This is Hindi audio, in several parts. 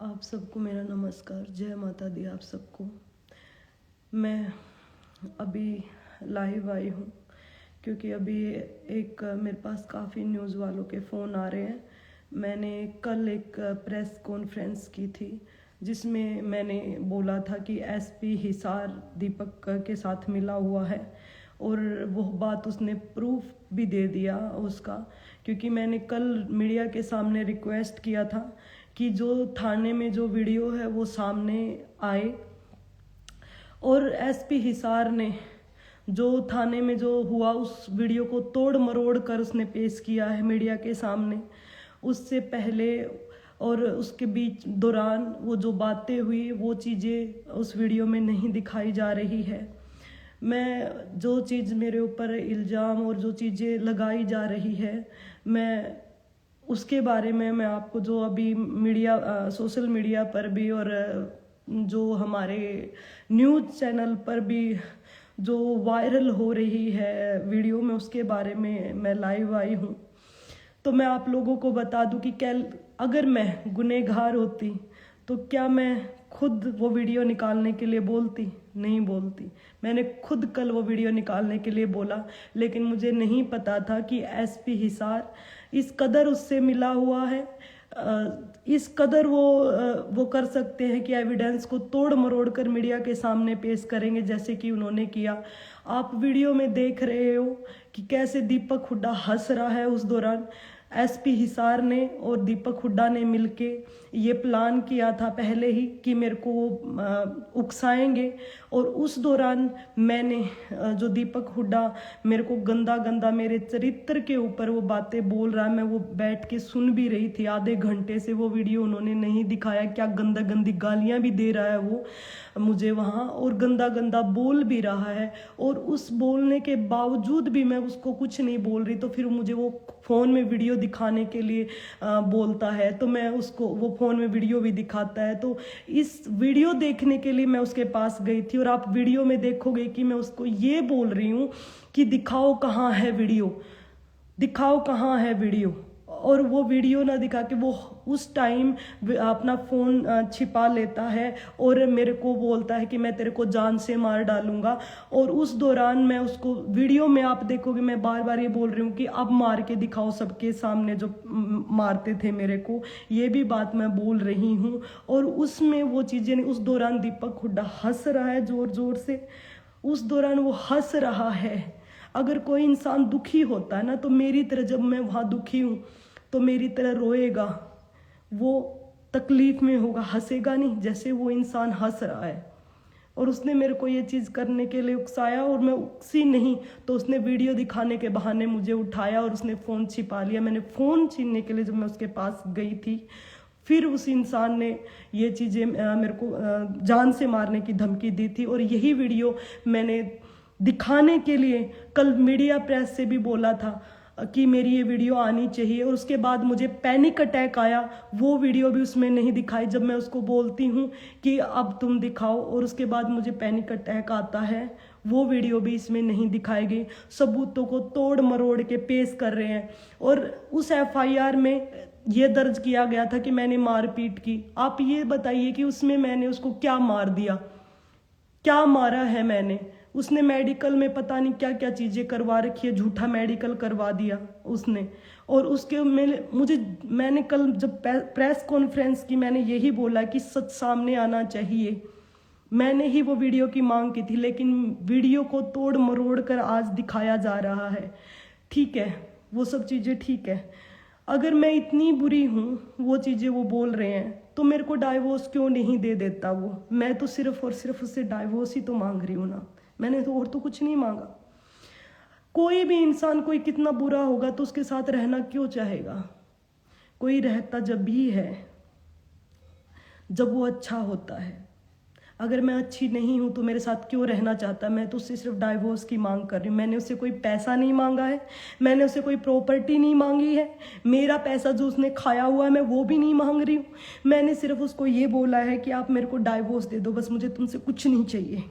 आप सबको मेरा नमस्कार, जय माता दी आप सबको। मैं अभी लाइव आई हूँ क्योंकि अभी मेरे पास काफ़ी न्यूज़ वालों के फ़ोन आ रहे हैं। मैंने कल एक प्रेस कॉन्फ्रेंस की थी जिसमें मैंने बोला था कि एसपी हिसार दीपक के साथ मिला हुआ है, और वो बात उसने प्रूफ भी दे दिया उसका, क्योंकि मैंने कल मीडिया के सामने रिक्वेस्ट किया था कि जो थाने में जो वीडियो है वो सामने आए। और एसपी हिसार ने जो थाने में जो हुआ उस वीडियो को तोड़ मरोड़ कर उसने पेश किया है मीडिया के सामने। उससे पहले और उसके बीच दौरान वो जो बातें हुई वो चीज़ें उस वीडियो में नहीं दिखाई जा रही है। मैं जो चीज़ मेरे ऊपर इल्ज़ाम और जो चीज़ें लगाई जा रही है, मैं उसके बारे में मैं आपको जो अभी सोशल मीडिया पर भी और जो हमारे न्यूज़ चैनल पर भी जो वायरल हो रही है वीडियो में, उसके बारे में मैं लाइव आई हूँ। तो मैं आप लोगों को बता दूं कि अगर मैं गुनहगार होती तो क्या मैं खुद वो वीडियो निकालने के लिए बोलती? नहीं बोलती। मैंने खुद कल वो वीडियो निकालने के लिए बोला, लेकिन मुझे नहीं पता था कि एसपी हिसार इस कदर उससे मिला हुआ है, इस कदर वो कर सकते हैं कि एविडेंस को तोड़ मरोड़ कर मीडिया के सामने पेश करेंगे जैसे कि उन्होंने किया। आप वीडियो में देख रहे हो कि कैसे दीपक हुड्डा हंस रहा है। उस दौरान एसपी हिसार ने और दीपक हुड्डा ने मिलके ये प्लान किया था पहले ही कि मेरे को वो उकसाएंगे, और उस दौरान मैंने जो दीपक हुड्डा मेरे को गंदा गंदा मेरे चरित्र के ऊपर वो बातें बोल रहा है, मैं वो बैठ के सुन भी रही थी। आधे घंटे से वो वीडियो उन्होंने नहीं दिखाया, क्या गंदा गंदी गालियां भी दे रहा है वो मुझे वहाँ, और गंदा गंदा बोल भी रहा है। और उस बोलने के बावजूद भी मैं उसको कुछ नहीं बोल रही, तो फिर मुझे वो फ़ोन में वीडियो दिखाने के लिए बोलता है, तो मैं उसको वो फ़ोन में वीडियो भी दिखाता है। तो इस वीडियो देखने के लिए मैं उसके पास गई थी, और आप वीडियो में देखोगे कि मैं उसको ये बोल रही हूँ कि दिखाओ कहाँ है वीडियो, दिखाओ कहाँ है वीडियो। और वो वीडियो ना दिखा के वो उस टाइम अपना फ़ोन छिपा लेता है और मेरे को बोलता है कि मैं तेरे को जान से मार डालूंगा। और उस दौरान मैं उसको वीडियो में आप देखोगे मैं बार बार ये बोल रही हूँ कि अब मार के दिखाओ सबके सामने जो मारते थे मेरे को, ये भी बात मैं बोल रही हूँ। और उसमें वो चीज़ें उस दौरान दीपक हुड्डा हंस रहा है ज़ोर ज़ोर से, उस दौरान वो हंस रहा है। अगर कोई इंसान दुखी होता है ना, तो मेरी तरह जब मैं वहाँ दुखी हूँ तो मेरी तरह रोएगा, वो तकलीफ में होगा, हंसेगा नहीं जैसे वो इंसान हंस रहा है। और उसने मेरे को ये चीज़ करने के लिए उकसाया, और मैं उकसी नहीं तो उसने वीडियो दिखाने के बहाने मुझे उठाया और उसने फ़ोन छिपा लिया। मैंने फ़ोन छीनने के लिए जब मैं उसके पास गई थी, फिर उस इंसान ने ये चीज़ें मेरे को जान से मारने की धमकी दी थी। और यही वीडियो मैंने दिखाने के लिए कल मीडिया प्रेस से भी बोला था कि मेरी ये वीडियो आनी चाहिए, और उसके बाद मुझे पैनिक अटैक आया। वो वीडियो भी उसमें नहीं दिखाई जब मैं उसको बोलती हूँ कि अब तुम दिखाओ, और उसके बाद मुझे पैनिक अटैक आता है। वो वीडियो भी इसमें नहीं दिखाई गई। सबूतों को तोड़ मरोड़ के पेश कर रहे हैं। और उस एफआईआर में ये दर्ज किया गया था कि मैंने मारपीट की। आप ये बताइए कि उसमें मैंने उसको क्या मार दिया, क्या मारा है मैंने? उसने मेडिकल में पता नहीं क्या क्या चीज़ें करवा रखी है, झूठा मेडिकल करवा दिया उसने। और उसके मैंने कल जब प्रेस कॉन्फ्रेंस की, मैंने यही बोला कि सच सामने आना चाहिए। मैंने ही वो वीडियो की मांग की थी, लेकिन वीडियो को तोड़ मरोड़ कर आज दिखाया जा रहा है। ठीक है, वो सब चीज़ें ठीक है। अगर मैं इतनी बुरी हूँ, वो चीज़ें वो बोल रहे हैं, तो मेरे को डाइवोर्स क्यों नहीं दे देता वो? मैं तो सिर्फ और सिर्फ उससे डाइवोर्स ही तो मांग रही हूँ ना, मैंने तो और तो कुछ नहीं मांगा। कोई भी इंसान कोई कितना बुरा होगा तो उसके साथ रहना क्यों चाहेगा? कोई रहता जब भी है जब वो अच्छा होता है। अगर मैं अच्छी नहीं हूँ तो मेरे साथ क्यों रहना चाहता? मैं तो उससे सिर्फ डाइवोर्स की मांग कर रही हूँ। मैंने उससे कोई पैसा नहीं मांगा है, मैंने उससे कोई प्रॉपर्टी नहीं मांगी है, मेरा पैसा जो उसने खाया हुआ है मैं वो भी नहीं मांग रही हूँ। मैंने सिर्फ उसको ये बोला है कि आप मेरे को डाइवोर्स दे दो, बस मुझे तुमसे कुछ नहीं चाहिए।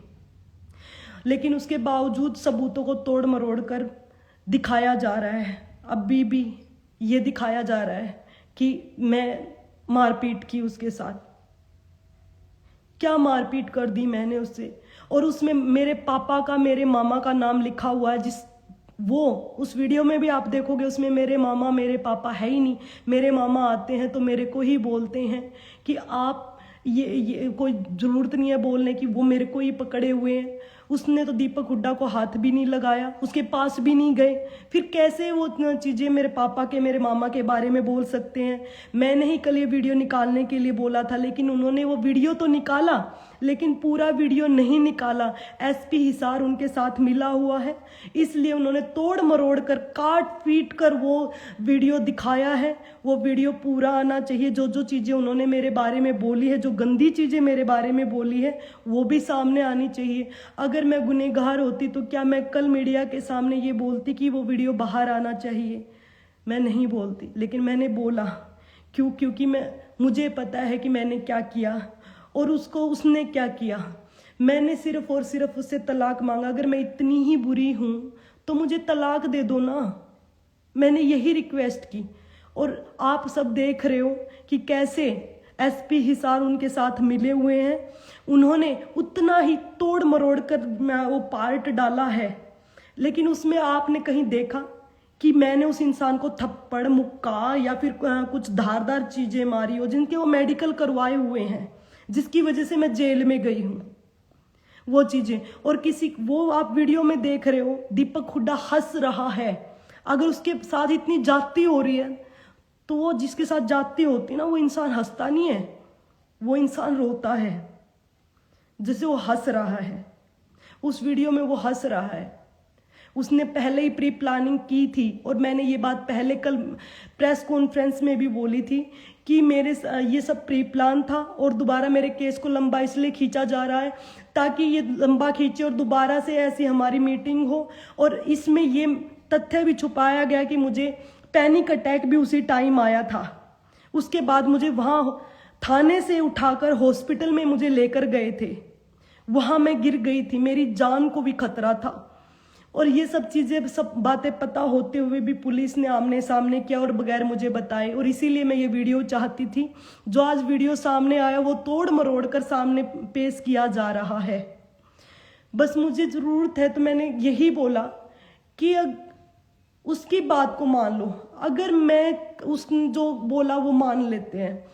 लेकिन उसके बावजूद सबूतों को तोड़ मरोड़ कर दिखाया जा रहा है। अभी भी ये दिखाया जा रहा है कि मैं मारपीट की उसके साथ। क्या मारपीट कर दी मैंने उससे। और उसमें मेरे पापा का, मेरे मामा का नाम लिखा हुआ है, वो उस वीडियो में भी आप देखोगे, उसमें मेरे मामा मेरे पापा है ही नहीं। मेरे मामा आते हैं तो मेरे को ही बोलते हैं कि आप ये कोई ज़रूरत नहीं है बोलने की, वो मेरे को ही पकड़े हुए हैं। उसने तो दीपक हुड्डा को हाथ भी नहीं लगाया, उसके पास भी नहीं गए। फिर कैसे वो चीज़ें मेरे पापा के, मेरे मामा के बारे में बोल सकते हैं। मैंने ही कल ये वीडियो निकालने के लिए बोला था, लेकिन उन्होंने वो वीडियो तो निकाला, लेकिन पूरा वीडियो नहीं निकाला। एसपी हिसार उनके साथ मिला हुआ है, इसलिए उन्होंने तोड़ मरोड़ कर, काट पीट कर वो वीडियो दिखाया है। वो वीडियो पूरा आना चाहिए। जो जो चीज़ें उन्होंने मेरे बारे में बोली है, जो गंदी चीज़ें मेरे बारे में बोली है, वो भी सामने आनी चाहिए। अगर मैं गुनहगार होती तो क्या मैं कल मीडिया के सामने ये बोलती कि वो वीडियो बाहर आना चाहिए? मैं नहीं बोलती, लेकिन मैंने बोला। क्योंकि मुझे पता है कि मैंने क्या किया और उसने क्या किया। मैंने सिर्फ और सिर्फ उससे तलाक मांगा। अगर मैं इतनी ही बुरी हूँ तो मुझे तलाक दे दो ना। मैंने यही रिक्वेस्ट की। और आप सब देख रहे हो कि कैसे एसपी हिसार उनके साथ मिले हुए हैं। उन्होंने उतना ही तोड़ मरोड़ कर वो पार्ट डाला है, लेकिन उसमें आपने कहीं देखा कि मैंने उस इंसान को थप्पड़, मुक्का या फिर कुछ धारदार चीज़ें मारी हो, जिनके वो मेडिकल करवाए हुए हैं, जिसकी वजह से मैं जेल में गई हूँ, वो चीज़ें। और वो आप वीडियो में देख रहे हो, दीपक हुड्डा हंस रहा है। अगर उसके साथ इतनी जाती हो रही है तो वो जिसके साथ जाती होती ना, वो इंसान हंसता नहीं है, वो इंसान रोता है। जैसे वो हंस रहा है, उस वीडियो में वो हंस रहा है। उसने पहले ही प्री प्लानिंग की थी। और मैंने ये बात पहले कल प्रेस कॉन्फ्रेंस में भी बोली थी कि मेरे ये सब प्री प्लान था और दोबारा मेरे केस को लंबा इसलिए खींचा जा रहा है ताकि ये लंबा खींचे और दोबारा से ऐसी हमारी मीटिंग हो। और इसमें ये तथ्य भी छुपाया गया कि मुझे पैनिक अटैक भी उसी टाइम आया था। उसके बाद मुझे वहाँ थाने से उठाकर हॉस्पिटल में मुझे लेकर गए थे, वहाँ मैं गिर गई थी, मेरी जान को भी खतरा था। और ये सब चीज़ें, सब बातें पता होते हुए भी पुलिस ने आमने सामने किया और बगैर मुझे बताए। और इसीलिए मैं ये वीडियो चाहती थी। जो आज वीडियो सामने आया वो तोड़ मरोड़ कर सामने पेश किया जा रहा है। बस मुझे ज़रूरत है तो मैंने यही बोला कि उसकी बात को मान लो। अगर मैं उसने जो बोला वो मान लेते हैं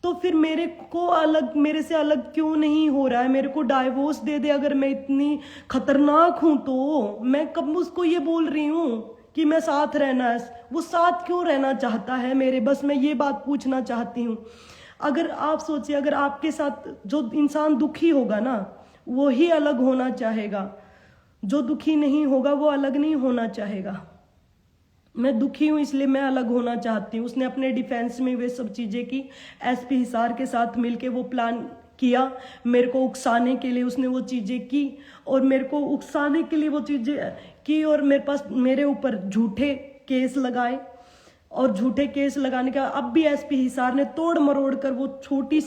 तो फिर मेरे से अलग क्यों नहीं हो रहा है? मेरे को डाइवोर्स दे दे। अगर मैं इतनी खतरनाक हूं तो मैं कब उसको ये बोल रही हूं कि मैं साथ रहना है। वो साथ क्यों रहना चाहता है मेरे? बस मैं ये बात पूछना चाहती हूँ। अगर आप सोचिए, अगर आपके साथ जो इंसान दुखी होगा ना, वो ही अलग होना चाहेगा। जो दुखी नहीं होगा वो अलग नहीं होना चाहेगा। मैं दुखी हूँ इसलिए मैं अलग होना चाहती हूँ। उसने अपने डिफेंस में वे सब चीज़ें की। एसपी हिसार के साथ मिलके वो प्लान किया, मेरे को उकसाने के लिए उसने वो चीज़ें की और मेरे को उकसाने के लिए वो चीज़ें की और मेरे ऊपर झूठे केस लगाए। और झूठे केस लगाने का अब भी एसपी हिसार ने तोड़ मरोड़ कर वो छोटी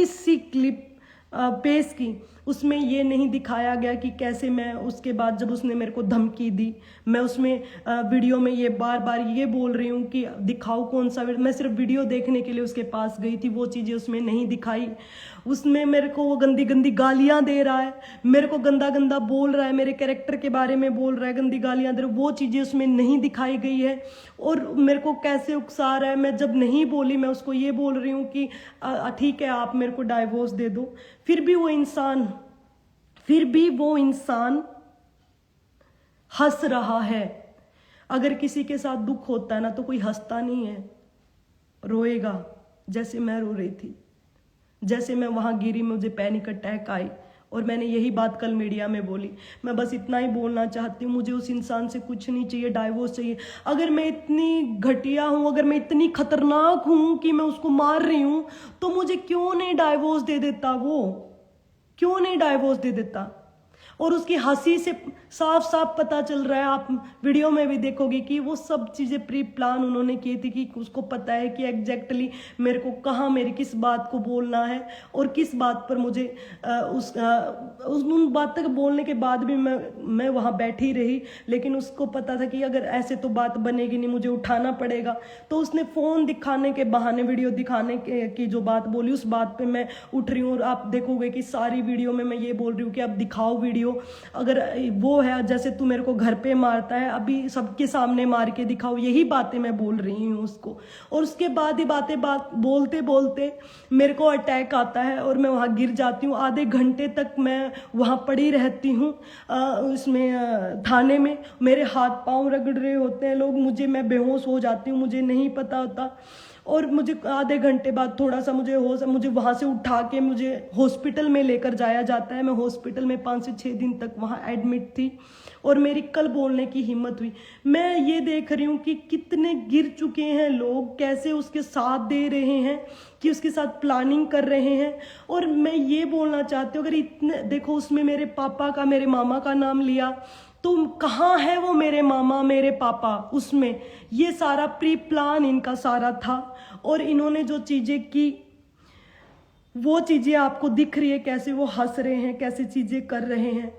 सी क्लिप पेश की। उसमें ये नहीं दिखाया गया कि कैसे मैं उसके बाद जब उसने मेरे को धमकी दी, मैं उसमें वीडियो में ये बार बार ये बोल रही हूँ कि दिखाओ कौन सा वीडियो। मैं सिर्फ वीडियो देखने के लिए उसके पास गई थी, वो चीज़ें उसमें नहीं दिखाई। उसमें मेरे को वो गंदी गंदी गालियाँ दे रहा है, मेरे को गंदा गंदा बोल रहा है, मेरे कैरेक्टर के बारे में बोल रहा है, गंदी गालियाँ दे रहा है, वो चीज़ें उसमें नहीं दिखाई गई है। और मेरे को कैसे उकसा रहा है। मैं जब नहीं बोली, मैं उसको ये बोल रही हूँ कि ठीक है आप मेरे को डाइवोर्स दे दो। फिर भी वो इंसान हंस रहा है। अगर किसी के साथ दुख होता है ना तो कोई हंसता नहीं है, रोएगा। जैसे मैं रो रही थी, जैसे मैं वहां गिरी, मुझे पैनिक अटैक आई और मैंने यही बात कल मीडिया में बोली। मैं बस इतना ही बोलना चाहती हूँ, मुझे उस इंसान से कुछ नहीं चाहिए, डाइवोर्स चाहिए। अगर मैं इतनी घटिया हूँ, अगर मैं इतनी खतरनाक हूँ कि मैं उसको मार रही हूँ, तो मुझे क्यों नहीं डाइवोर्स दे देता? वो क्यों नहीं डाइवोर्स दे देता? और उसकी हंसी से साफ साफ पता चल रहा है, आप वीडियो में भी देखोगे कि वो सब चीज़ें प्री प्लान उन्होंने की थी, कि उसको पता है कि एग्जैक्टली मेरे को कहाँ मेरी किस बात को बोलना है और किस बात पर मुझे उन बात तक बोलने के बाद भी मैं वहाँ बैठी रही, लेकिन उसको पता था कि अगर ऐसे तो बात बनेगी नहीं, मुझे उठाना पड़ेगा। तो उसने फ़ोन दिखाने के बहाने, वीडियो दिखाने की जो बात बोली, उस बात पे मैं उठ रही हूँ। और आप देखोगे कि सारी वीडियो में मैं ये बोल रही हूँ कि अब दिखाओ वीडियो, अगर वो है जैसे तू मेरे को घर पे मारता है, अभी सबके सामने मार के दिखाओ, यही बातें मैं बोल रही हूँ उसको। और उसके बाद ही बात बोलते बोलते मेरे को अटैक आता है और मैं वहाँ गिर जाती हूँ। आधे घंटे तक मैं वहाँ पड़ी रहती हूँ उसमें थाने में। मेरे हाथ पांव रगड़ रहे होते हैं लोग, मैं बेहोश हो जाती हूँ, मुझे नहीं पता होता। और मुझे आधे घंटे बाद थोड़ा सा मुझे वहाँ से उठा के मुझे हॉस्पिटल में लेकर जाया जाता है। मैं हॉस्पिटल में 5 से 6 दिन तक वहाँ एडमिट थी और मेरी कल बोलने की हिम्मत हुई। मैं ये देख रही हूँ कि कितने गिर चुके हैं लोग, कैसे उसके साथ दे रहे हैं, कि उसके साथ प्लानिंग कर रहे हैं। और मैं ये बोलना चाहती हूँ, अगर इतने देखो, उसमें मेरे पापा का, मेरे मामा का नाम लिया, तो कहाँ है वो मेरे मामा मेरे पापा? उसमें ये सारा प्री प्लान इनका सारा था। और इन्होंने जो चीजें की, वो चीजें आपको दिख रही है, कैसे वो हंस रहे हैं, कैसे चीजें कर रहे हैं।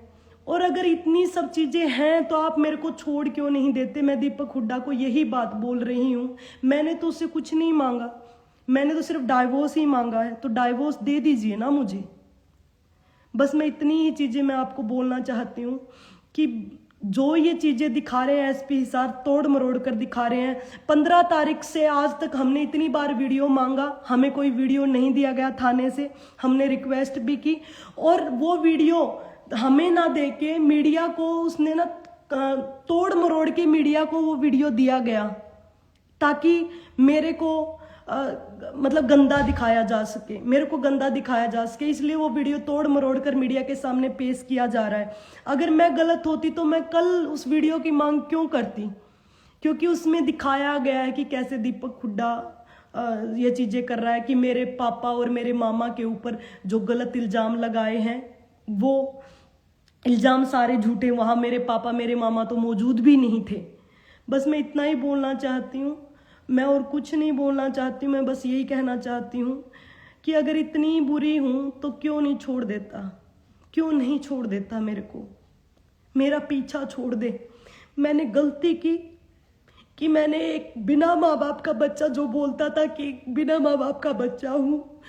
और अगर इतनी सब चीजें हैं तो आप मेरे को छोड़ क्यों नहीं देते? मैं दीपक हुड्डा को यही बात बोल रही हूँ। मैंने तो उससे कुछ नहीं मांगा, मैंने तो सिर्फ डाइवोर्स ही मांगा है, तो डाइवोर्स दे दीजिए ना मुझे। बस मैं इतनी ही चीजें मैं आपको बोलना चाहती हूँ कि जो ये चीजें दिखा रहे हैं एसपी हिसार, तोड़ मरोड़ कर दिखा रहे हैं। 15 तारीख से आज तक हमने इतनी बार वीडियो मांगा, हमें कोई वीडियो नहीं दिया गया थाने से। हमने रिक्वेस्ट भी की और वो वीडियो हमें ना दे के मीडिया को उसने ना तोड़ मरोड़ के मीडिया को वो वीडियो दिया गया, ताकि मेरे को मतलब गंदा दिखाया जा सके, मेरे को गंदा दिखाया जा सके। इसलिए वो वीडियो तोड़ मरोड़ कर मीडिया के सामने पेश किया जा रहा है। अगर मैं गलत होती तो मैं कल उस वीडियो की मांग क्यों करती? क्योंकि उसमें दिखाया गया है कि कैसे दीपक हुड्डा ये चीजें कर रहा है, कि मेरे पापा और मेरे मामा के ऊपर जो गलत इल्जाम लगाए हैं, वो इल्जाम सारे झूठे। वहां मेरे पापा मेरे मामा तो मौजूद भी नहीं थे। बस मैं इतना ही बोलना चाहती हूँ, मैं और कुछ नहीं बोलना चाहती हूँ। मैं बस यही कहना चाहती हूँ कि अगर इतनी बुरी हूँ तो क्यों नहीं छोड़ देता, क्यों नहीं छोड़ देता मेरे को, मेरा पीछा छोड़ दे। मैंने गलती की कि मैंने एक बिना माँ बाप का बच्चा, जो बोलता था कि बिना माँ बाप का बच्चा हूँ,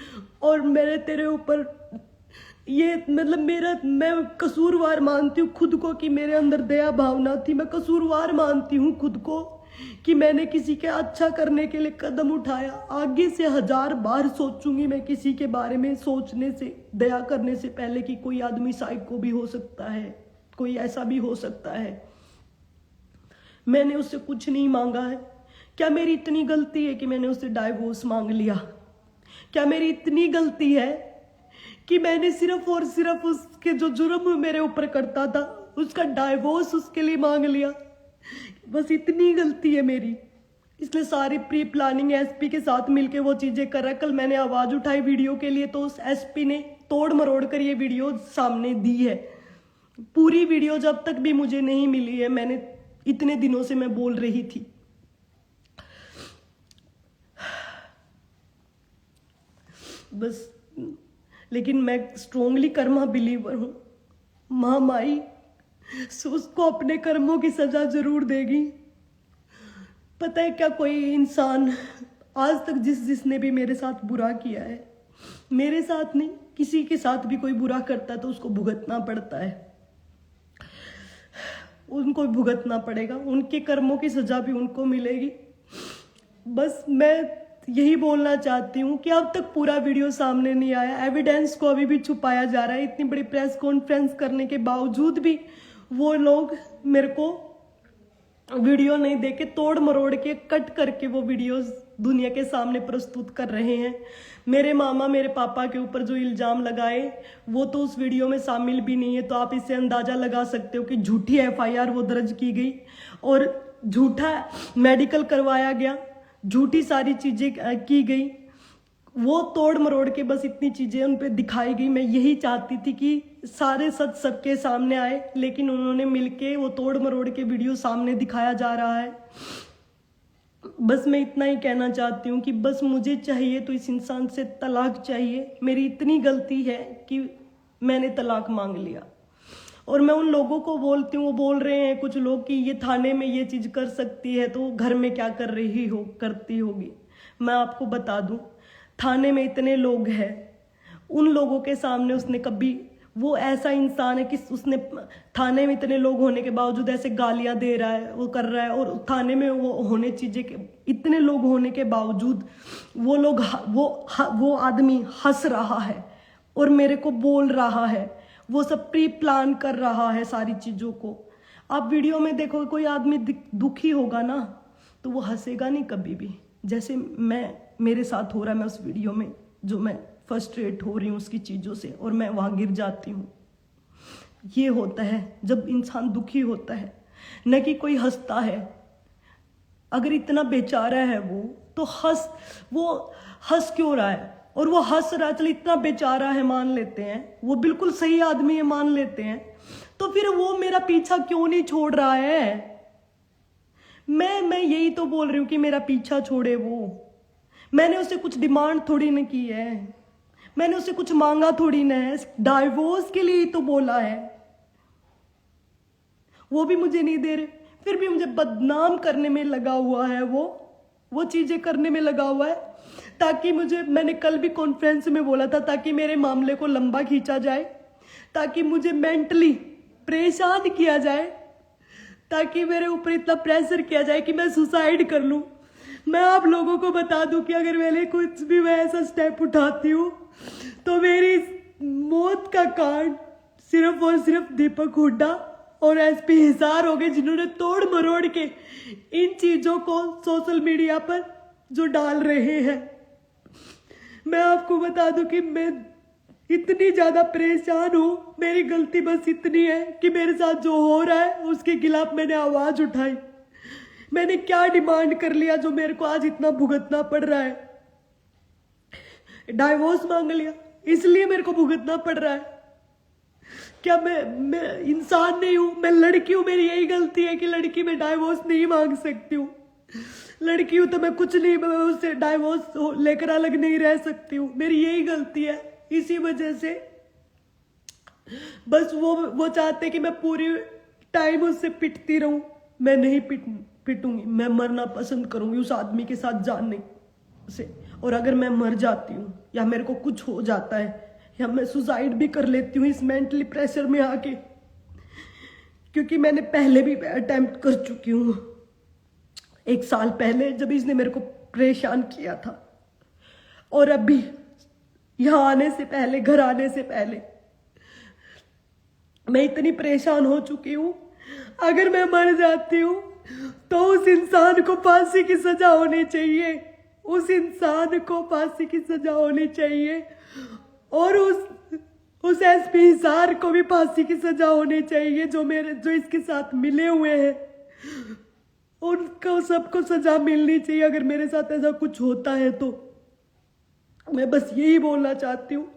और मैंने तेरे ऊपर ये मतलब मैं कसूरवार मानती हूँ खुद को कि मेरे अंदर दया भावना थी। मैं कसूरवार मानती हूँ खुद को कि मैंने किसी के अच्छा करने के लिए कदम उठाया। आगे से 1000 बार सोचूंगी मैं किसी के बारे में सोचने से, दया करने से पहले, कि कोई आदमी साइको भी हो सकता है, कोई ऐसा भी हो सकता है। मैंने उससे कुछ नहीं मांगा है। क्या मेरी इतनी गलती है कि मैंने उससे डाइवोर्स मांग लिया? क्या मेरी इतनी गलती है कि मैंने सिर्फ और सिर्फ उसके जो जुर्म मेरे ऊपर करता था उसका डाइवोर्स उसके लिए मांग लिया? बस इतनी गलती है मेरी। इसलिए सारी प्री प्लानिंग एसपी के साथ मिलके वो चीजें कर रहा है। कल मैंने आवाज उठाई वीडियो के लिए तो उस एसपी ने तोड़ मरोड़ कर ये वीडियो सामने दी है। पूरी वीडियो जब तक भी मुझे नहीं मिली है, मैंने इतने दिनों से मैं बोल रही थी। बस, लेकिन मैं स्ट्रोंगली कर्मा बिलीवर हूं। महामाई उसको अपने कर्मों की सजा जरूर देगी। पता है क्या, कोई इंसान आज तक जिसने भी मेरे साथ बुरा किया है, मेरे साथ नहीं किसी के साथ भी कोई बुरा करता है तो उसको भुगतना पड़ता है, उनको भुगतना पड़ेगा, उनके कर्मों की सजा भी उनको मिलेगी। बस मैं यही बोलना चाहती हूँ कि अब तक पूरा वीडियो सामने नहीं आया, एविडेंस को अभी भी छुपाया जा रहा है। इतनी बड़ी प्रेस कॉन्फ्रेंस करने के बावजूद भी वो लोग मेरे को वीडियो नहीं देके तोड़ मरोड़ के कट करके वो वीडियोस दुनिया के सामने प्रस्तुत कर रहे हैं। मेरे मामा मेरे पापा के ऊपर जो इल्जाम लगाए वो तो उस वीडियो में शामिल भी नहीं है, तो आप इससे अंदाजा लगा सकते हो कि झूठी एफआईआर वो दर्ज की गई और झूठा मेडिकल करवाया गया, झूठी सारी चीजें की गई। वो तोड़ मरोड़ के बस इतनी चीजें उन पे दिखाई गई। मैं यही चाहती थी कि सारे सच सबके सामने आए, लेकिन उन्होंने मिलके वो तोड़ मरोड़ के वीडियो सामने दिखाया जा रहा है। बस मैं इतना ही कहना चाहती हूँ कि बस मुझे चाहिए तो इस इंसान से तलाक चाहिए। मेरी इतनी गलती है कि मैंने तलाक मांग लिया। और मैं उन लोगों को बोलती हूँ, वो बोल रहे हैं कुछ लोग कि ये थाने में ये चीज कर सकती है तो घर में क्या कर रही हो, करती होगी। मैं आपको बता दूं, थाने में इतने लोग हैं, उन लोगों के सामने उसने कभी, वो ऐसा इंसान है कि उसने थाने में इतने लोग होने के बावजूद ऐसे गालियां दे रहा है, वो कर रहा है। और थाने में वो होने चीजें के इतने लोग होने के बावजूद वो आदमी हंस रहा है और मेरे को बोल रहा है, वो सब प्री प्लान कर रहा है सारी चीजों को। आप वीडियो में देखो, कोई आदमी दुखी होगा ना तो वो हंसेगा नहीं कभी भी, जैसे मेरे साथ हो रहा है। मैं उस वीडियो में जो मैं फ्रस्ट्रेट हो रही हूँ उसकी चीजों से, और मैं वहां गिर जाती हूँ। ये होता है जब इंसान दुखी होता है, न कि कोई हंसता है। अगर इतना बेचारा है वो तो वो हंस क्यों रहा है? और वो हंस रहा है, चल इतना बेचारा है मान लेते हैं, वो बिल्कुल सही आदमी है मान लेते हैं, तो फिर वो मेरा पीछा क्यों नहीं छोड़ रहा है? मैं यही तो बोल रही हूँ कि मेरा पीछा छोड़े वो। मैंने उससे कुछ डिमांड थोड़ी न की है, मैंने उससे कुछ मांगा थोड़ी न है, डाइवोर्स के लिए ही तो बोला है। वो भी मुझे नहीं दे रहे, फिर भी मुझे बदनाम करने में लगा हुआ है। वो चीजें करने में लगा हुआ है ताकि मैंने कल भी कॉन्फ्रेंस में बोला था, ताकि मेरे मामले को लंबा खींचा जाए, ताकि मुझे मेंटली परेशान किया जाए, ताकि मेरे ऊपर इतना प्रेशर किया जाए कि मैं सुसाइड कर लूं। मैं आप लोगों को बता दूं कि अगर मैंने कुछ भी मैं ऐसा स्टेप उठाती हूँ तो मेरी मौत का कारण सिर्फ और सिर्फ दीपक हुड्डा और एसपी हिसार हो गए, जिन्होंने तोड़ मरोड़ के इन चीजों को सोशल मीडिया पर जो डाल रहे हैं। मैं आपको बता दूं कि मैं इतनी ज्यादा परेशान हूं। मेरी गलती बस इतनी है कि मेरे साथ जो हो रहा है उसके खिलाफ मैंने आवाज उठाई। मैंने क्या डिमांड कर लिया जो मेरे को आज इतना भुगतना पड़ रहा है? डाइवोर्स मांग लिया इसलिए मेरे को भुगतना पड़ रहा है? क्या मैं इंसान नहीं हूं? मैं लड़की हूं, मेरी यही गलती है कि लड़की में डाइवोर्स नहीं मांग सकती हूँ। लड़की हूं तो मैं कुछ नहीं, मैं उससे डाइवोर्स लेकर अलग नहीं रह सकती हूँ। मेरी यही गलती है। इसी वजह से बस वो चाहते कि मैं पूरी टाइम उससे पिटती रहूं। मैं नहीं पिटूंगी, मैं मरना पसंद करूंगी उस आदमी के साथ जानने से। और अगर मैं मर जाती हूँ या मेरे को कुछ हो जाता है या मैं सुसाइड भी कर लेती हूँ इस मेंटली प्रेशर में आके, क्योंकि मैंने पहले भी अटेम्प्ट कर चुकी हूँ 1 साल पहले जब इसने मेरे को परेशान किया था, और अभी यहाँ आने से पहले, घर आने से पहले मैं इतनी परेशान हो चुकी हूँ। अगर मैं मर जाती हूँ तो उस इंसान को फांसी की सजा होनी चाहिए, उस इंसान को फांसी की सजा होनी चाहिए, और उस एसपी हिसार को भी फांसी की सजा होनी चाहिए जो इसके साथ मिले हुए हैं। उनको सबको सजा मिलनी चाहिए अगर मेरे साथ ऐसा कुछ होता है तो। मैं बस यही बोलना चाहती हूँ,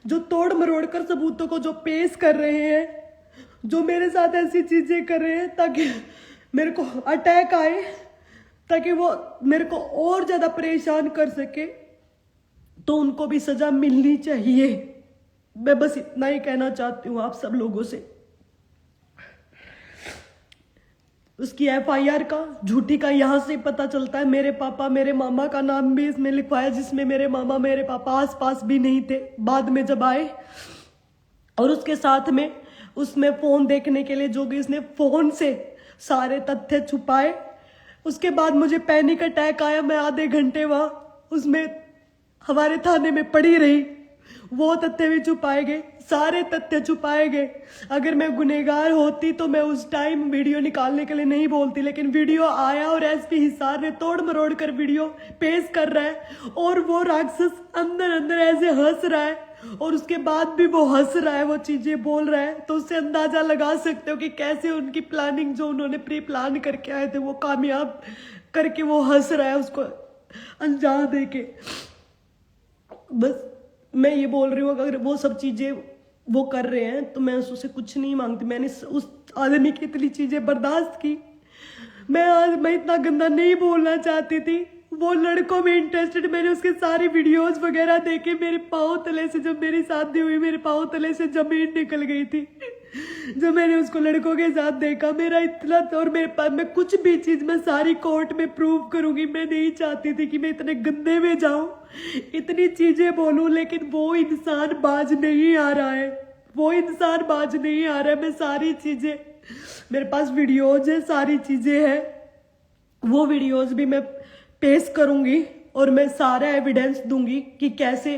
जो तोड़ मरोड़ कर सबूतों को जो पेश कर रहे हैं, जो मेरे साथ ऐसी चीजें कर रहे हैं ताकि मेरे को अटैक आए, ताकि वो मेरे को और ज्यादा परेशान कर सके, तो उनको भी सजा मिलनी चाहिए। मैं बस इतना ही कहना चाहती हूँ आप सब लोगों से। उसकी एफआईआर का झूठी का यहाँ से पता चलता है। मेरे पापा, मेरे मामा का नाम भी इसमें लिखवाया, जिसमें मेरे मामा, मेरे पापा आस पास भी नहीं थे बाद में जब आए। और उसके साथ में उसमें फोन देखने के लिए जो कि उसने फोन से सारे तथ्य छुपाए। उसके बाद मुझे पैनिक अटैक आया, मैं आधे घंटे वहां उसमें हमारे थाने में पड़ी रही। वो तथ्य भी छुपाए गए, सारे तथ्य छुपाए गए। अगर मैं गुनहगार होती तो मैं उस टाइम वीडियो निकालने के लिए नहीं बोलती, लेकिन वीडियो आया और एसपी हिसार ने तोड़ मरोड़ कर वीडियो पेश कर रहा है, और वो राक्षस अंदर अंदर ऐसे हंस रहा है, और उसके बाद भी वो हंस रहा है, वो चीजें बोल रहा है। तो उससे अंदाजा लगा सकते हो कि कैसे उनकी प्लानिंग जो उन्होंने प्री प्लान करके आए थे वो कामयाब करके वो हंस रहा है उसको अंजाम देके। बस मैं ये बोल रही हूँ, अगर वो सब चीजें वो कर रहे हैं तो मैं उससे कुछ नहीं मांगती। मैंने उस आदमी की इतनी चीजें बर्दाश्त की। मैं इतना गंदा नहीं बोलना चाहती थी। वो लड़कों में इंटरेस्टेड, मैंने उसके सारी वीडियोस वगैरह देखे। मेरे पाँव तले से, जब मेरी शादी हुई, मेरे पाँव तले से जमीन निकल गई थी जब मैंने उसको लड़कों के साथ देखा। मेरा इतना, और मेरे पास मैं कुछ भी चीज मैं सारी कोर्ट में प्रूव करूंगी। मैं नहीं चाहती थी कि मैं इतने गंदे में जाऊं, इतनी चीजें बोलूं, लेकिन वो इंसान बाज नहीं आ रहा है। वो इंसान बाज नहीं आ रहा है। मैं सारी चीजें, मेरे पास वीडियोज है, सारी चीजें हैं, वो वीडियोज भी मैं पेश करूंगी और मैं सारा एविडेंस दूंगी कि कैसे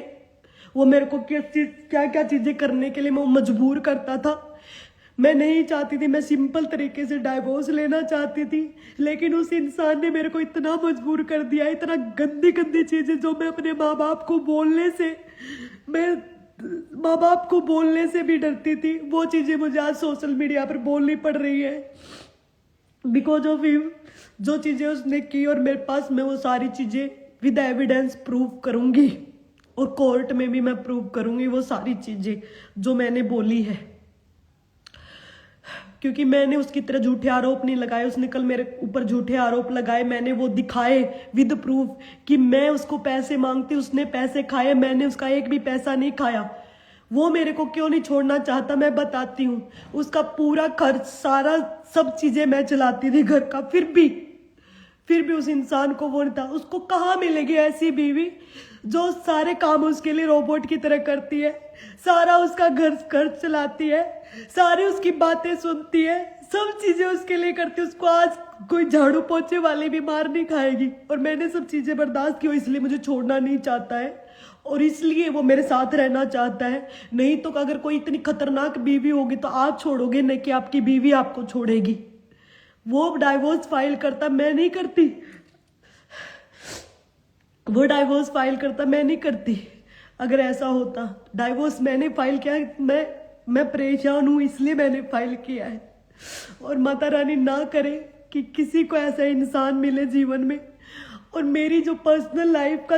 वो मेरे को क्या क्या चीजें करने के लिए मैं मजबूर करता था। मैं नहीं चाहती थी, मैं सिंपल तरीके से डाइवोर्स लेना चाहती थी, लेकिन उस इंसान ने मेरे को इतना मजबूर कर दिया, इतना गंदी गंदी चीजें जो मैं अपने माँ बाप को बोलने से, मैं माँ बाप को बोलने से भी डरती थी, वो चीजें मुझे आज सोशल मीडिया पर बोलनी पड़ रही है बिकॉज ऑफ हिम। जो चीजें उसने की और मेरे पास, मैं वो सारी चीजें विद एविडेंस प्रूव करूंगी और कोर्ट में भी मैं प्रूव करूंगी वो सारी चीजें जो मैंने बोली है, क्योंकि मैंने उसकी तरह झूठे आरोप नहीं लगाए। उसने कल मेरे ऊपर झूठे आरोप लगाए, मैंने वो दिखाए विद प्रूफ कि मैं उसको पैसे मांगती, उसने पैसे खाए, मैंने उसका एक भी पैसा नहीं खाया। वो मेरे को क्यों नहीं छोड़ना चाहता मैं बताती हूँ। उसका पूरा खर्च, सारा सब चीजें मैं चलाती थी घर का, फिर भी उस इंसान को वो नहीं था। उसको कहाँ मिलेगी ऐसी बीवी जो सारे काम उसके लिए रोबोट की तरह करती है, सारा उसका घर खर्च चलाती है, सारी उसकी बातें सुनती है, सब चीजें उसके लिए करती है। उसको आज कोई झाड़ू पोछे वाली भी मार नहीं खाएगी। और मैंने सब चीजें बर्दाश्त की, इसलिए मुझे छोड़ना नहीं चाहता है और इसलिए वो मेरे साथ रहना चाहता है। नहीं तो अगर कोई इतनी खतरनाक बीवी होगी तो आप छोड़ोगे, नहीं कि आपकी बीवी आपको छोड़ेगी। वो डाइवोर्स फाइल करता, मैं नहीं करती। वो डाइवोर्स फाइल करता, मैं नहीं करती। अगर ऐसा होता, डाइवोर्स मैंने फाइल किया, मैं परेशान हूं इसलिए मैंने फाइल किया है। और माता रानी ना करे कि किसी को ऐसा इंसान मिले जीवन में। और मेरी जो पर्सनल लाइफ का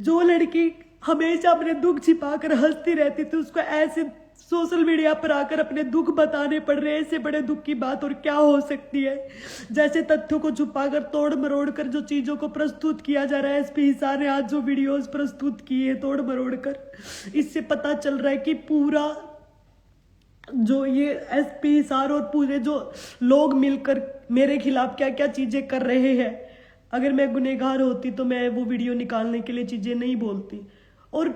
जो लड़की हमेशा अपने दुख छिपाकर हंसती रहती थी, उसको ऐसे सोशल मीडिया पर आकर अपने दुख बताने पड़ रहे हैं। इससे बड़े दुख की बात और क्या हो सकती है। जैसे तथ्यों को छुपाकर, तोड़ मरोड़ कर जो चीजों को प्रस्तुत किया जा रहा है, एसपी हिसार ने आज जो वीडियोस प्रस्तुत किए तोड़ मरोड़ कर, इससे पता चल रहा है कि पूरा जो ये एसपी हिसार और पूरे जो लोग मिलकर मेरे खिलाफ क्या क्या चीजें कर रहे हैं। अगर मैं गुनहगार होती तो मैं वो वीडियो निकालने के लिए चीजें नहीं बोलती और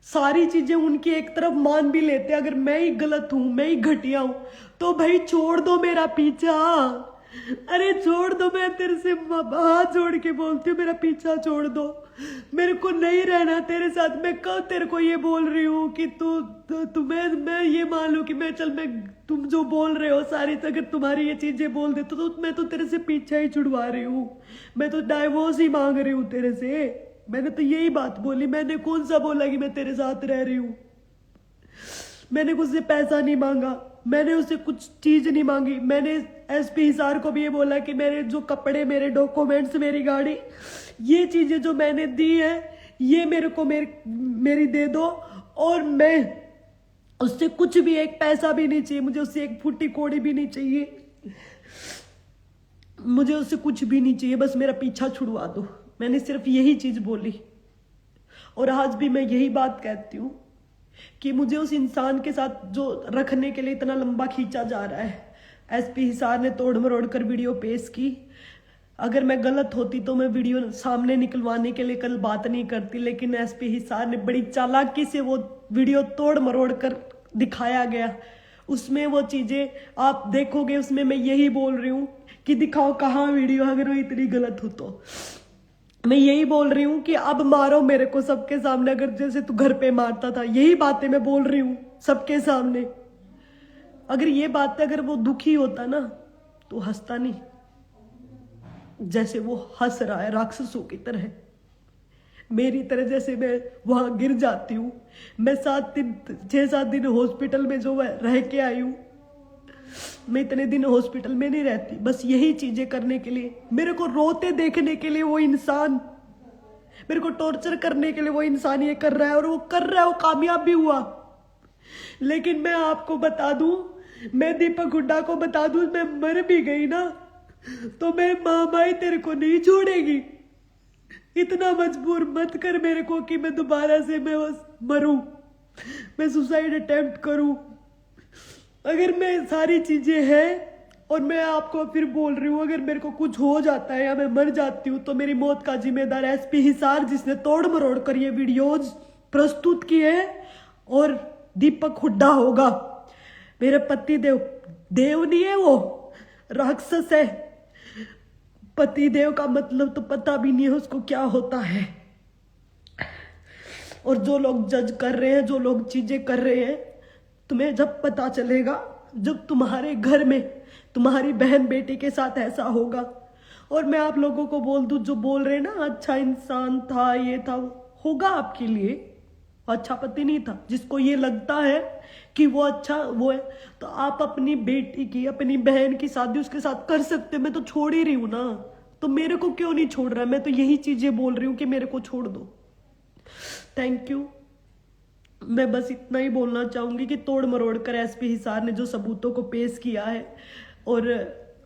सारी चीजें उनकी एक तरफ मान भी लेते। अगर मैं ही गलत हूं, मैं ही घटिया हूं, तो भाई छोड़ दो मेरा पीछा। अरे छोड़ दो, मैं तेरे से हाथ जोड़ के बोलती हूँ, मेरा पीछा छोड़ दो। मेरे को नहीं रहना तेरे साथ। मैं कब तेरे को ये बोल रही हूँ कि तुम्हें मैं ये मान लूं कि मैं तुम जो बोल रहे हो सारी, अगर तुम्हारी ये चीजें बोल दे तो मैं तो तेरे से पीछा ही छुड़वा रही हूँ। मैं तो डाइवोर्स ही मांग रही हूँ तेरे से। मैंने तो यही बात बोली। मैंने कौन सा बोला कि मैं तेरे साथ रह रही हूँ। मैंने उससे पैसा नहीं मांगा, मैंने उससे कुछ चीज नहीं मांगी। मैंने एसपी हिसार को भी ये बोला कि मेरे जो कपड़े, मेरे डॉक्यूमेंट्स, मेरी गाड़ी, ये चीजें जो मैंने दी है ये मेरे को मेरी दे दो। और मैं उससे कुछ भी, एक पैसा भी नहीं चाहिए मुझे, उससे एक फुट्टी कोड़ी भी नहीं चाहिए, मुझे उससे कुछ भी नहीं चाहिए, बस मेरा पीछा छुड़वा दो। मैंने सिर्फ यही चीज बोली और आज भी मैं यही बात कहती हूँ कि मुझे उस इंसान के साथ जो रखने के लिए इतना लंबा खींचा जा रहा है। एसपी हिसार ने तोड़ मरोड़ कर वीडियो पेश की। अगर मैं गलत होती तो मैं वीडियो सामने निकलवाने के लिए कल बात नहीं करती, लेकिन एसपी हिसार ने बड़ी चालाकी से वो वीडियो तोड़ मरोड़ कर दिखाया गया। उसमें वो चीजें आप देखोगे, उसमें मैं यही बोल रही हूँ कि दिखाओ कहाँ वीडियो, अगर वो इतनी गलत हो तो। मैं यही बोल रही हूँ कि अब मारो मेरे को सबके सामने, अगर जैसे तू घर पे मारता था। यही बातें मैं बोल रही हूँ सबके सामने। अगर ये बातें, अगर वो दुखी होता ना तो हंसता नहीं, जैसे वो हंस रहा है राक्षसों की तरह, मेरी तरह। जैसे मैं वहां गिर जाती हूँ। मैं 6-7 दिन हॉस्पिटल में जो रह के आई हूँ, मैं इतने दिन हॉस्पिटल में नहीं रहती, बस यही चीजें करने के लिए, मेरे को रोते देखने के लिए वो इंसान मेरे को टॉर्चर करने के लिए वो इंसान ये कर रहा है, और वो कर रहा है, वो कामयाब भी हुआ। लेकिन मैं आपको बता दूं, मैं दीपक हुड्डा को बता दूं, मैं मर भी गई ना तो मेरी माई तेरे को नहीं छोड़ेगी। इतना मजबूर मत कर मेरे को कि मैं दोबारा से मैं बस मरूं, मैं सुसाइड अटेम्प्ट करूं। अगर मैं सारी चीजें हैं, और मैं आपको फिर बोल रही हूँ, अगर मेरे को कुछ हो जाता है या मैं मर जाती हूँ तो मेरी मौत का जिम्मेदार एसपी हिसार, जिसने तोड़ मरोड़ कर ये वीडियोज प्रस्तुत किए हैं, और दीपक हुड्डा होगा। मेरे पति देव, देव नहीं है वो, राक्षस है। पति देव का मतलब तो पता भी नहीं है उसको क्या होता है। और जो लोग जज कर रहे हैं, जो लोग चीजें कर रहे हैं, तुम्हें जब पता चलेगा, जब तुम्हारे घर में तुम्हारी बहन बेटी के साथ ऐसा होगा। और मैं आप लोगों को बोल दूं, जो बोल रहे हैं ना अच्छा इंसान था, ये था, होगा आपके लिए अच्छा पति नहीं था। जिसको ये लगता है कि वो अच्छा वो है, तो आप अपनी बेटी की, अपनी बहन की शादी उसके साथ कर सकते। मैं तो छोड़ ही रही हूं ना, तो मेरे को क्यों नहीं छोड़ रहा? मैं तो यही चीजें बोल रही हूँ कि मेरे को छोड़ दो। Thank you. मैं बस इतना ही बोलना चाहूंगी कि तोड़ मरोड़ कर एसपी हिसार ने जो सबूतों को पेश किया है, और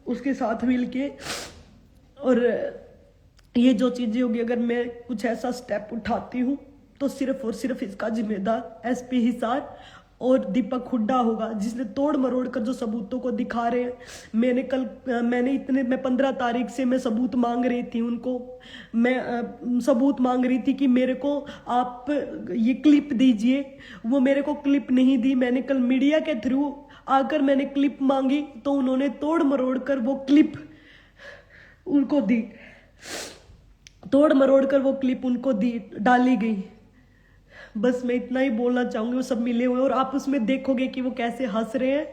उसके साथ मिलके, और ये जो चीजें होगी, अगर मैं कुछ ऐसा स्टेप उठाती हूँ तो सिर्फ और सिर्फ इसका जिम्मेदार एसपी हिसार और दीपक हुड्डा होगा, जिसने तोड़ मरोड़ कर जो सबूतों को दिखा रहे हैं। मैं 15 तारीख से मैं सबूत मांग रही थी उनको। मैं सबूत मांग रही थी कि मेरे को आप ये क्लिप दीजिए। वो मेरे को क्लिप नहीं दी। मैंने कल मीडिया के थ्रू आकर मैंने क्लिप मांगी, तो उन्होंने तोड़ मरोड़ कर वो क्लिप उनको दी। तोड़ मरोड़ कर वो क्लिप उनको दी, डाली गई। बस मैं इतना ही बोलना चाहूंगी। वो सब मिले हुए, और आप उसमें देखोगे कि वो कैसे हंस रहे हैं।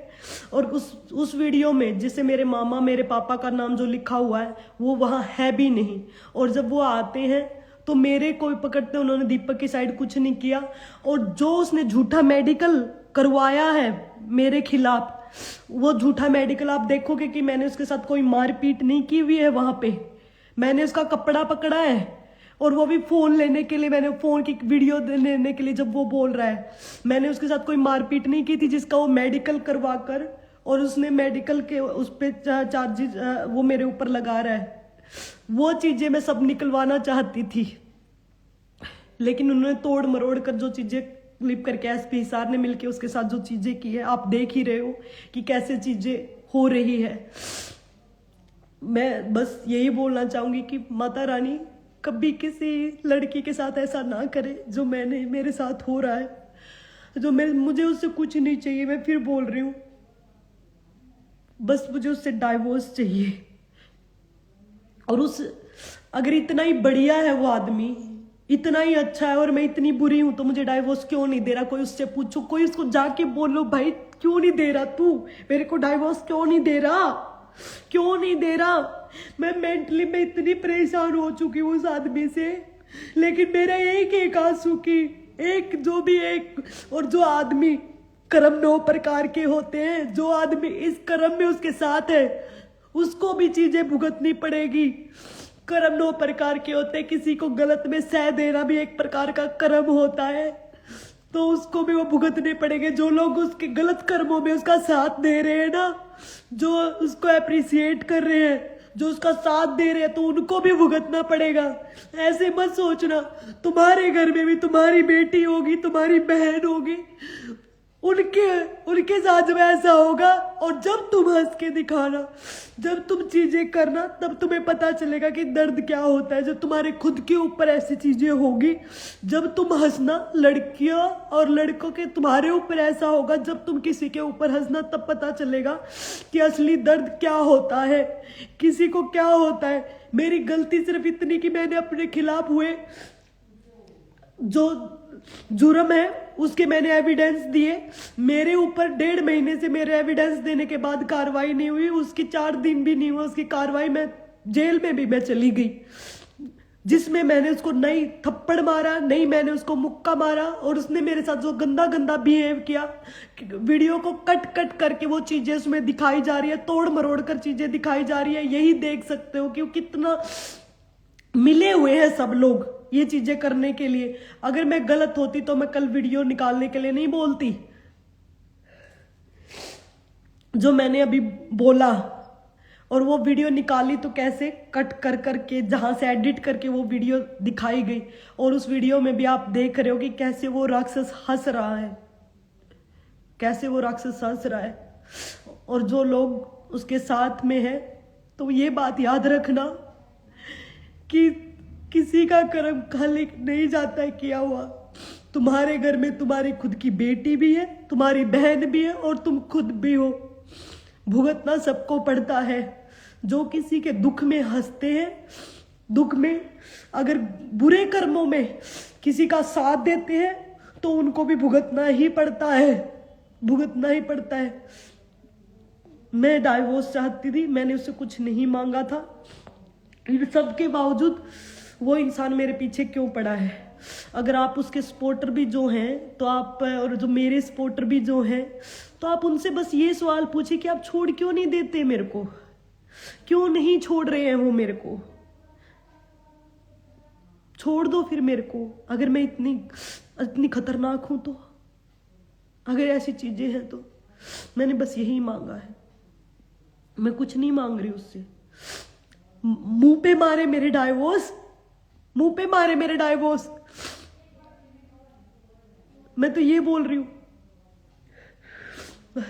और उस वीडियो में जिससे मेरे मामा, मेरे पापा का नाम जो लिखा हुआ है, वो वहां है भी नहीं। और जब वो आते हैं तो मेरे को पकड़ते, उन्होंने दीपक की साइड कुछ नहीं किया। और जो उसने झूठा मेडिकल करवाया है मेरे खिलाफ, वो झूठा मेडिकल आप देखोगे कि मैंने उसके साथ कोई मारपीट नहीं की हुई है। वहां पे मैंने उसका कपड़ा पकड़ा है, और वो भी फोन लेने के लिए, मैंने फोन की वीडियो लेने के लिए। जब वो बोल रहा है मैंने उसके साथ कोई मारपीट नहीं की थी, जिसका वो मेडिकल करवा कर, और उसने मेडिकल के उस पे चार्जेस वो मेरे ऊपर लगा रहा है। वो चीजें मैं सब निकलवाना चाहती थी, लेकिन उन्होंने तोड़ मरोड़ कर जो चीजें क्लिप करके एसपी हिसार ने मिलके उसके साथ जो चीजें की है, आप देख ही रहे हो कि कैसे चीजें हो रही है। मैं बस यही बोलना चाहूंगी कि माता रानी कभी किसी लड़की के साथ ऐसा ना करे जो मेरे साथ हो रहा है। मुझे उससे कुछ नहीं चाहिए। मैं फिर बोल रही हूँ, बस मुझे उससे डाइवोर्स चाहिए। और अगर इतना ही बढ़िया है वो आदमी, इतना ही अच्छा है, और मैं इतनी बुरी हूं, तो मुझे डाइवोर्स क्यों नहीं दे रहा? कोई उससे पूछो, कोई उसको जाके बोलो, भाई क्यों नहीं दे रहा तू मेरे को डाइवोर्स? क्यों नहीं दे रहा? क्यों नहीं दे रहा? मैं मेंटली मैं इतनी परेशान हो चुकी हूँ उस आदमी से। लेकिन मेरा एक आंसू की एक जो भी एक, और जो आदमी कर्म 9 प्रकार के होते हैं, जो आदमी इस कर्म में उसके साथ है उसको भी चीजें भुगतनी पड़ेगी। कर्म 9 प्रकार के होते हैं। किसी को गलत में सह देना भी एक प्रकार का कर्म होता है, तो उसको भी वो भुगतने पड़ेंगे। जो लोग उसके गलत कर्मों में उसका साथ दे रहे हैं ना, जो उसको अप्रिसिएट कर रहे हैं, जो उसका साथ दे रहे हैं, तो उनको भी भुगतना पड़ेगा। ऐसे मत सोचना तुम्हारे घर में भी तुम्हारी बेटी होगी, तुम्हारी बहन होगी, उनके साथ जब ऐसा होगा, और जब तुम हंस के दिखाना, जब तुम चीजें करना, तब तुम्हें पता चलेगा कि दर्द क्या होता है। जब तुम्हारे खुद के ऊपर ऐसी चीजें होगी, जब तुम हंसना, लड़कियां और लड़कों के तुम्हारे ऊपर ऐसा होगा, जब तुम किसी के ऊपर हंसना, तब पता चलेगा कि असली दर्द क्या होता है, किसी को क्या होता है। मेरी गलती सिर्फ इतनी कि मैंने अपने खिलाफ हुए जो जुर्म है उसके मैंने एविडेंस दिए। मेरे ऊपर 1.5 महीने से मेरे एविडेंस देने के बाद कार्रवाई नहीं हुई। उसकी 4 दिन भी नहीं हुआ उसकी कार्रवाई। मैं जेल में भी मैं चली गई, जिसमें मैंने उसको नहीं थप्पड़ मारा, नहीं मैंने उसको मुक्का मारा, और उसने मेरे साथ जो गंदा गंदा बिहेव किया, वीडियो को कट कट करके वो चीजें उसमें दिखाई जा रही है, तोड़ मरोड़ कर चीजें दिखाई जा रही है। यही देख सकते हो कि कितना मिले हुए हैं सब लोग। ये चीजें करने के लिए। अगर मैं गलत होती तो मैं कल वीडियो निकालने के लिए नहीं बोलती। जो मैंने अभी बोला और वो वीडियो निकाली तो कैसे कट कर करके जहां से एडिट करके वो वीडियो दिखाई गई, और उस वीडियो में भी आप देख रहे हो कि कैसे वो राक्षस हंस रहा है, कैसे वो राक्षस हंस रहा है। और जो लोग उसके साथ में है, तो ये बात याद रखना कि किसी का कर्म खाली नहीं जाता है किया हुआ। तुम्हारे घर में तुम्हारी खुद की बेटी भी है, तुम्हारी बहन भी है, और तुम खुद भी हो। भुगतना सबको पड़ता है। जो किसी के दुख में हंसते हैं, दुख में अगर बुरे कर्मों में किसी का साथ देते हैं, तो उनको भी भुगतना ही पड़ता है, भुगतना ही पड़ता है। मैं डाइवोर्स चाहती थी, मैंने उससे कुछ नहीं मांगा था। इन सब के बावजूद वो इंसान मेरे पीछे क्यों पड़ा है? अगर आप उसके सपोर्टर भी जो हैं तो आप, और जो मेरे सपोर्टर भी जो हैं, तो आप उनसे बस ये सवाल पूछिए कि आप छोड़ क्यों नहीं देते मेरे को, क्यों नहीं छोड़ रहे हैं वो मेरे को? छोड़ दो फिर मेरे को। अगर मैं इतनी खतरनाक हूं तो, अगर ऐसी चीजें हैं तो मैंने बस यही मांगा है, मैं कुछ नहीं मांग रही उससे। मुंह पे मारे मेरे डाइवोर्स, मुंह पे मारे मेरे डाइवोर्स, मैं तो ये बोल रही हूं।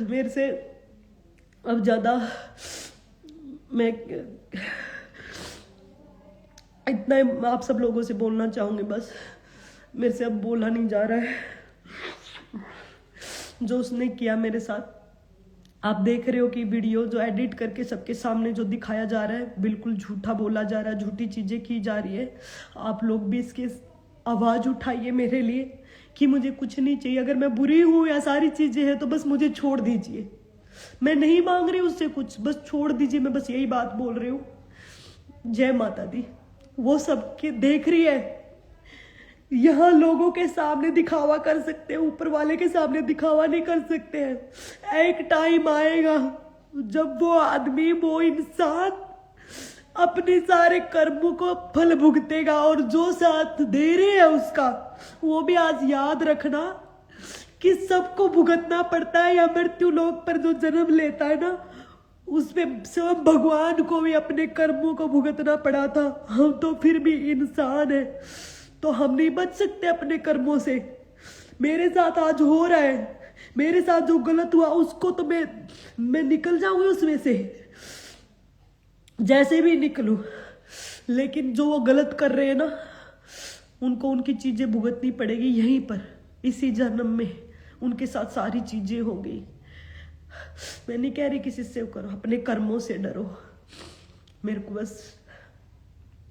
मेरे से अब ज्यादा मैं इतना आप सब लोगों से बोलना चाहूंगी, बस मेरे से अब बोला नहीं जा रहा है। जो उसने किया मेरे साथ, आप देख रहे हो कि वीडियो जो एडिट करके सबके सामने जो दिखाया जा रहा है, बिल्कुल झूठा बोला जा रहा है, झूठी चीजें की जा रही है। आप लोग भी इसकी आवाज उठाइए मेरे लिए कि मुझे कुछ नहीं चाहिए। अगर मैं बुरी हूं या सारी चीजें हैं तो बस मुझे छोड़ दीजिए। मैं नहीं मांग रही उससे कुछ, बस छोड़ दीजिए। मैं बस यही बात बोल रही हूँ। जय माता दी। वो सबके देख रही है, यहाँ लोगों के सामने दिखावा कर सकते हैं, ऊपर वाले के सामने दिखावा नहीं कर सकते हैं। एक टाइम आएगा जब वो आदमी, वो इंसान अपने सारे कर्मों को फल भुगतेगा, और जो साथ दे रहे हैं उसका, वो भी आज याद रखना कि सबको भुगतना पड़ता है। या मृत्यु लोक पर जो जन्म लेता है ना, उसमें सब भगवान को भी अपने कर्मों को भुगतना पड़ा था। हम तो फिर भी इंसान है, तो हम नहीं बच सकते अपने कर्मों से। मेरे साथ आज हो रहा है, मेरे साथ जो गलत हुआ उसको तो मैं निकल जाऊंगी उसमें से, जैसे भी निकलूं। लेकिन जो वो गलत कर रहे हैं ना, उनको उनकी चीजें भुगतनी पड़ेगी यहीं पर, इसी जन्म में उनके साथ सारी चीजें होंगी। मैं नहीं कह रही किसी से करो, अपने कर्मों से डरो। मेरे को बस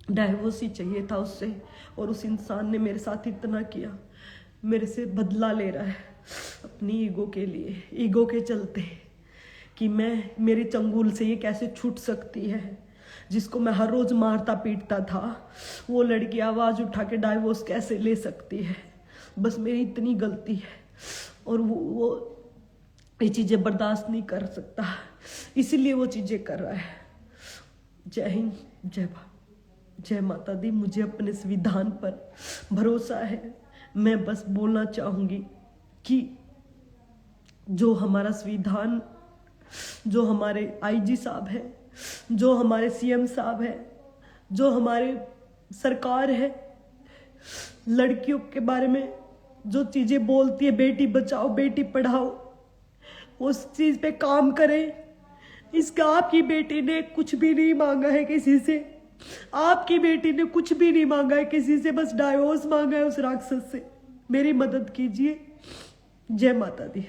डाइवोर्स ही चाहिए था उससे, और उस इंसान ने मेरे साथ इतना किया, मेरे से बदला ले रहा है अपनी ईगो के लिए, ईगो के चलते, कि मेरे चंगुल से ये कैसे छूट सकती है। जिसको मैं हर रोज मारता पीटता था, वो लड़की आवाज उठा के डाइवोर्स कैसे ले सकती है? बस मेरी इतनी गलती है, और वो ये चीजें बर्दाश्त नहीं कर सकता, इसीलिए वो चीजें कर रहा है। जय हिंद, जय भारत, जय माता दी। मुझे अपने संविधान पर भरोसा है। मैं बस बोलना चाहूंगी कि जो हमारा संविधान, जो हमारे आईजी साहब है, जो हमारे सीएम साहब है, जो हमारे सरकार है, लड़कियों के बारे में जो चीजें बोलती है, बेटी बचाओ बेटी पढ़ाओ, उस चीज पे काम करें। इसका आपकी बेटी ने कुछ भी नहीं मांगा है किसी से, आपकी बेटी ने कुछ भी नहीं मांगा है किसी से, बस डाइवोर्स मांगा है उस राक्षस से। मेरी मदद कीजिए। जय माता दी।